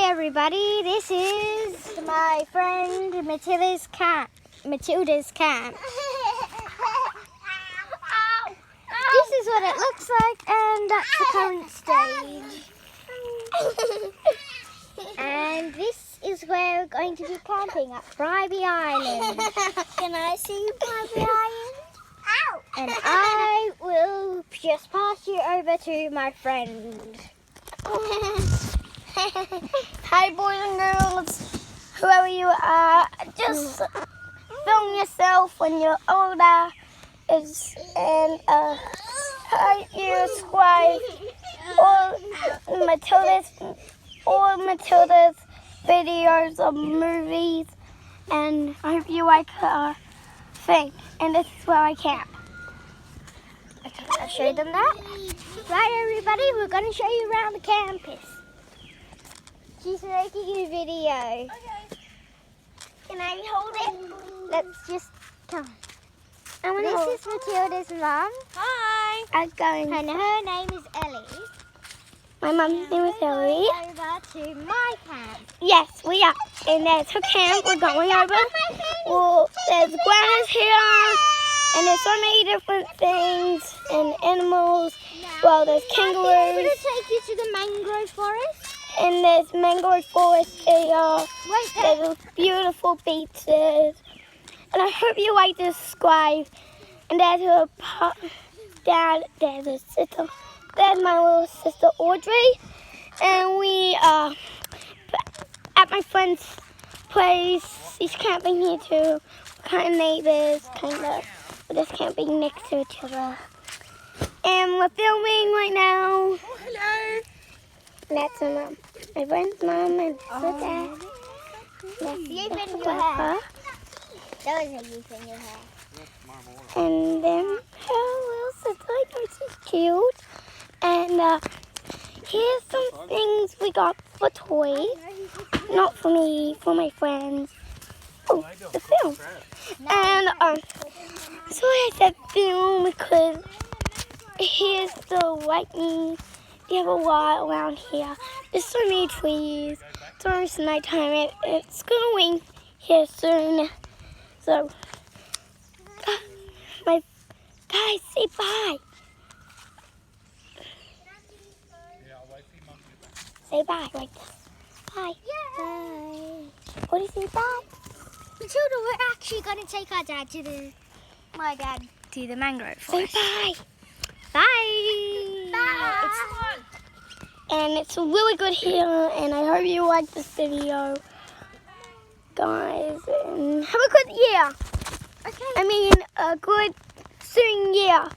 everybody, this is my friend Matilda's camp. This is what it looks like, and that's the current stage. And this is where we're going to be camping at Bribey Island. Can I see Bribey Island? Ow! And I will just pass you over to my friend. Hi boys and girls, whoever you are, just film yourself when you're older and hope you subscribe all Matilda's videos of movies, and I hope you like her thing. And this is where I camp. Okay, I'll show them that. Right, everybody, we're going to show you around the campus. She's making a video. Okay. Can I hold it? Let's just come. And No. this is Matilda's mum. Hi. I'm going. And her name is Ellie. My mum's name is Ellie. Over to my camp. Yes, we are. And that's her camp. We're going over. Well, there's iguanas here. And there's so many different things and animals. Well, there's I'm going kangaroos. to take you to the mangrove forest. And there's mangrove forest here. Right there. There's beautiful beaches. And I hope you like to subscribe. And there's her dad, there's her sister. There's my little sister Audrey. And we are at my friend's place. She's camping here too. We're kind of neighbors, kind of. We're just camping next to each other. And we're filming right now. Oh, hello. And that's my mom. My friend's mom and her dad. You pin your Grandpa. hair. That was how you pin your hair. And then her little sister, I know she's cute. And here's some things we got for toys. Not for me, for my friends. Oh, the film. And so I said film because here's the lightning. We have a lot around here. There's so many trees. It's almost nighttime. It's going here soon. So, my guys, say bye. Say bye like this. Bye. Bye. What do you say bye? Matilda, we're actually going to take our dad to my dad to the mangrove Say forest. bye. Bye. And it's really good here, and I hope you like this video, guys. And have a good year. Okay. I mean, a good soon year.